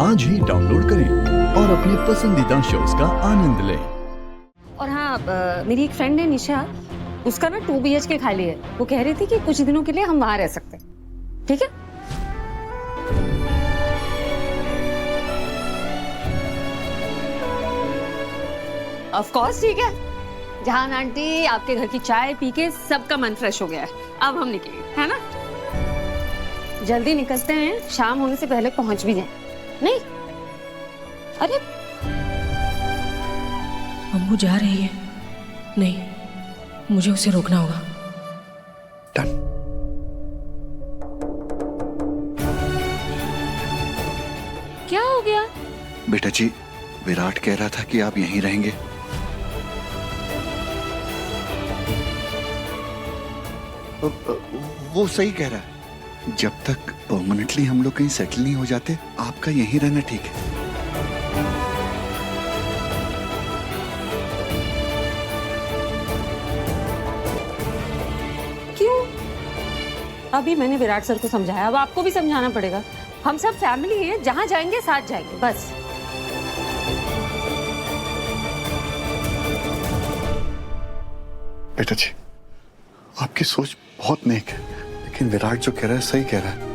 आज ही डाउनलोड करें और अपने पसंदीदा शोज का आनंद लें। और हाँ, मेरी एक फ्रेंड है निशा, उसका ना 2 BHK खाली है। वो कह रही थी कि कुछ दिनों के लिए हम वहां रह सकते हैं। ठीक है? ऑफ कोर्स ठीक है। जहान आंटी, आपके घर की चाय पी के सबका मन फ्रेश हो गया है। अब हम निकलेंगे, है ना? जल्दी निकलते हैं, शाम होने से पहले पहुंच भी जाए। नहीं? अरे अम्मू जा रही है। नहीं, मुझे उसे रोकना होगा। डन। क्या हो गया? बेटा जी, विराट कह रहा था कि आप यहीं रहेंगे। वो सही कह रहा है। जब तक परमानेंटली हम लोग कहीं सेटल नहीं हो जाते, आपका यहीं रहना ठीक है। क्यों? अभी मैंने विराट सर को समझाया, अब आपको भी समझाना पड़ेगा। हम सब फैमिली हैं, जहां जाएंगे साथ जाएंगे, बस। बेटा जी, आपकी सोच बहुत नेक है, लेकिन विराट जो कह रहा है सही कह रहा है।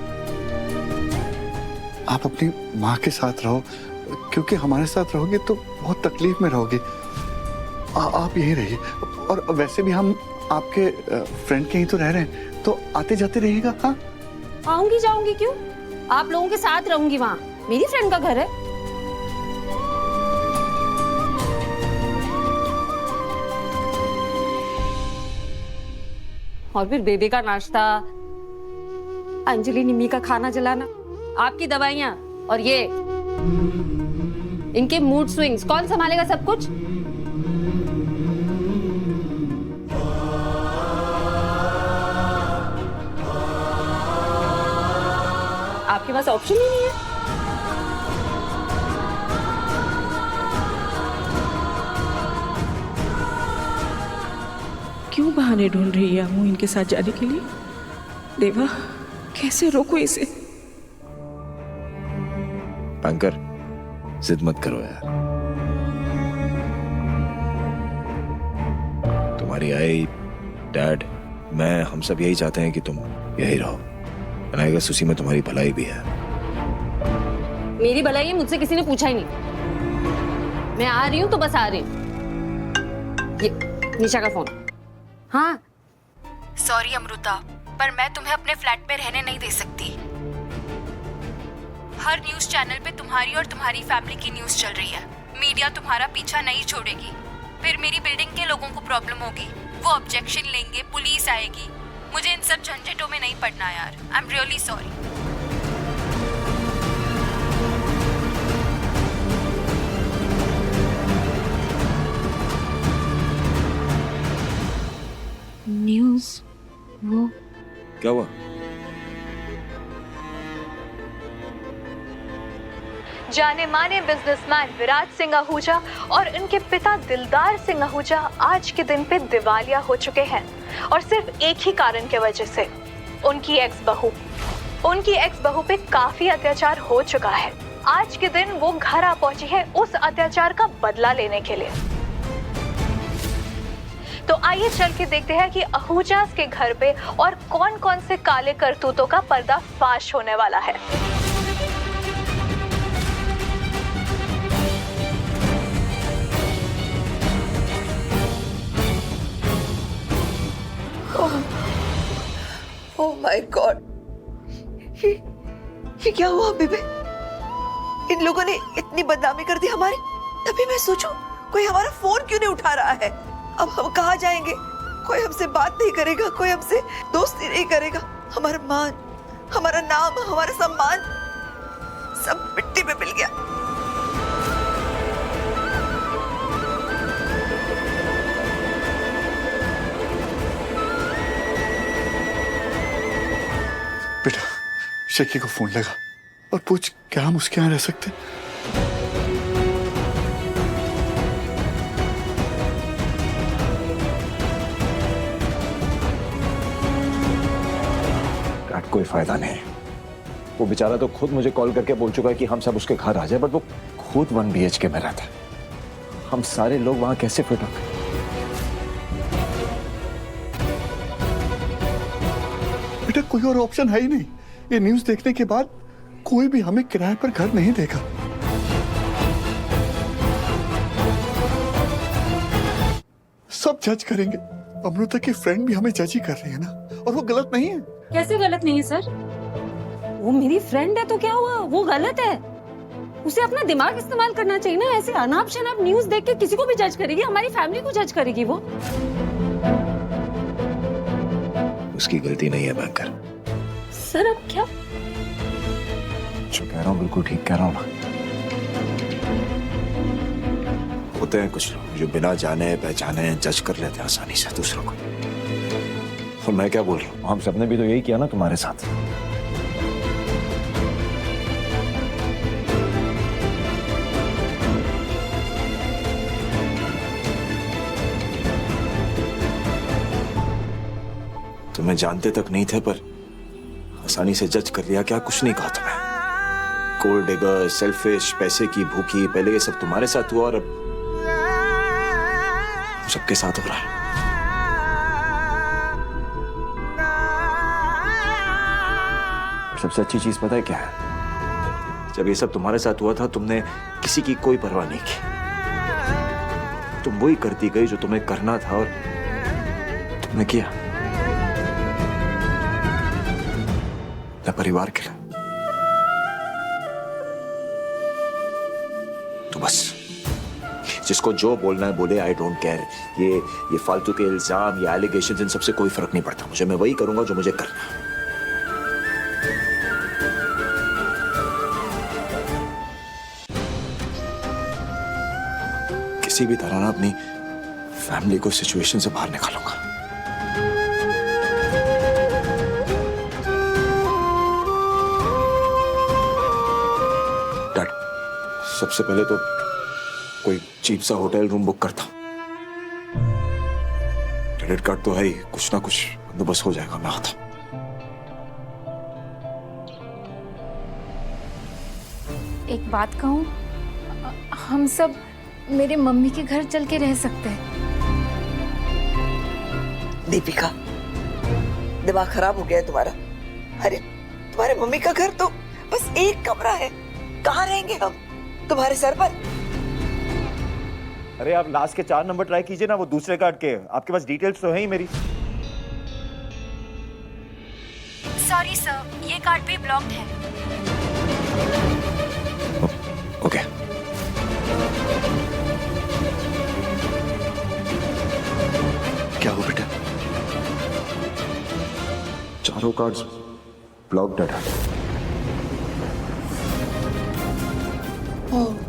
आप अपनी माँ के साथ रहो, क्योंकि हमारे साथ रहोगे तो बहुत तकलीफ में रहोगे। आप यहीं रहिए। और वैसे भी हम आपके फ्रेंड के ही तो रह रहे हैं, तो आते जाते रहिएगा। हाँ, आऊंगी जाऊंगी क्यों? आप लोगों के साथ रहूंगी वहां। मेरी फ्रेंड का घर है। और फिर बेबी का नाश्ता, अंजलि निम्मी का खाना चलाना, आपकी दवाइयां और ये इनके मूड स्विंग्स, कौन संभालेगा सब कुछ? आपके पास ऑप्शन ही नहीं है। क्यों बहाने ढूंढ रही है अम्मू इनके साथ जाने के लिए? देवा, कैसे रोको इसे? पंकर, जिद मत करो यार। तुम्हारी आई, डैड, मैं, हम सब यही चाहते हैं कि तुम यही रहो। बनाएगा उसी में तुम्हारी भलाई भी है। मेरी भलाई है, मुझसे किसी ने पूछा ही नहीं। मैं आ रही हूँ तो बस आ रही हूँ। ये निशा का फोन। हाँ। सॉरी अमृता, पर मैं तुम्हें अपने फ्लैट में रहने नहीं दे सकती। हर न्यूज़ चैनल पे तुम्हारी और तुम्हारी फैमिली की न्यूज़ चल रही है। मीडिया तुम्हारा पीछा नहीं छोड़ेगी। फिर मेरी बिल्डिंग के लोगों को प्रॉब्लम होगी, वो ऑब्जेक्शन लेंगे, पुलिस आएगी। मुझे इन सब झंझटों में नहीं पड़ना यार। I am really sorry. News? वो क्या हुआ? जाने माने बिजनेसमैन विराट सिंह आहूजा और उनके पिता दिलदार सिंह आहूजा आज के दिन पे दिवालिया हो चुके हैं, और सिर्फ एक ही कारण के वजह से, उनकी एक्स बहू पे काफी अत्याचार हो चुका है। आज के दिन वो घर आ पहुंची है उस अत्याचार का बदला लेने के लिए। तो आइए चल के देखते हैं कि आहूजास के घर पे और कौन कौन से काले करतूतों का पर्दाफाश होने वाला है। ओह माय गॉड, ये क्या हुआ बेबे? इन लोगों ने इतनी बदनामी कर दी हमारी। तभी मैं सोचूं, कोई हमारा फोन क्यों नहीं उठा रहा है? अब हम कहाँ जाएंगे? कोई हमसे बात नहीं करेगा, कोई हमसे दोस्ती नहीं करेगा। हमारा मान, हमारा नाम, हमारा सम्मान सब मिट्टी में मिल गया। बेटा, शक्की को फोन लगा और पूछ, क्या हम उसके यहाँ रह सकते? कोई फायदा नहीं। वो बेचारा तो खुद मुझे कॉल करके बोल चुका है कि हम सब उसके घर आ जाए, बट वो खुद 1 BHK में रहता है। हम सारे लोग वहां कैसे फिट होंगे? बेटा कोई और ऑप्शन है ही नहीं। ये न्यूज़ देखने के बाद कोई भी हमें किराए पर घर नहीं देगा। सब जज करेंगे। अमृता की फ्रेंड भी हमें जज ही कर रही है ना, और वो गलत नहीं है। कैसे गलत नहीं है सर? वो मेरी फ्रेंड है तो क्या हुआ? वो गलत है? उसे अपना दिमाग इस्तेमाल करना चाहिए ना। ऐसे अनाप शनाप न्यूज देख के किसी को भी जज करेगी, हमारी फैमिली को जज करेगी वो। उसकी गलती नहीं है बैंकर। सर अब क्या? जो कह रहा हूँ बिल्कुल ठीक कह रहा हूँ ना। होते हैं कुछ लोग जो बिना जाने पहचाने जज कर लेते हैं आसानी से दूसरों को। और मैं क्या बोल रहा हूँ, हम सबने भी तो यही किया ना तुम्हारे साथ। तुम्हें जानते तक नहीं थे पर आसानी से जज कर लिया। क्या कुछ नहीं कहा तुम्हें? गोल्ड डिगर, सेल्फिश, पैसे की भूखी, पहले ये सब तुम्हारे साथ हुआ और अब सबके साथ हो रहा है। सबसे अच्छी चीज पता है क्या है? जब ये सब तुम्हारे साथ हुआ था तुमने किसी की कोई परवाह नहीं की। तुम वही करती गई जो तुम्हें करना था और तुमने किया अपने परिवार के लिए। तो बस जिसको जो बोलना है बोले, आई डोंट केयर। ये फालतू के इल्जाम, ये एलिगेशंस, इन सबसे कोई फर्क नहीं पड़ता मुझे। मैं वही करूंगा जो मुझे करना है। किसी भी तरह ना अपनी फैमिली को सिचुएशन से बाहर निकालूंगा। डैड, सबसे पहले तो कोई चीप सा होटल रूम बुक करता। क्रेडिट कार्ड तो है ही, कुछ ना कुछ बंदोबस्त हो जाएगा। मैं आता। एक बात कहूँ, हम सब मेरे मम्मी के घर चल के रह सकते हैं। दीपिका, दिमाग खराब हो गया है तुम्हारा? अरे तुम्हारे मम्मी का घर तो बस एक कमरा है, कहाँ रहेंगे हम? तुम्हारे सर पर? अरे आप लास्ट के 4 नंबर ट्राई कीजिए ना, वो दूसरे कार्ड के। आपके पास डिटेल्स तो है ही मेरी। सॉरी सर, ये कार्ड भी ब्लॉक्ड है। ओके। क्या हुआ बेटा? चारों कार्ड्स ब्लॉक्ड है। ओह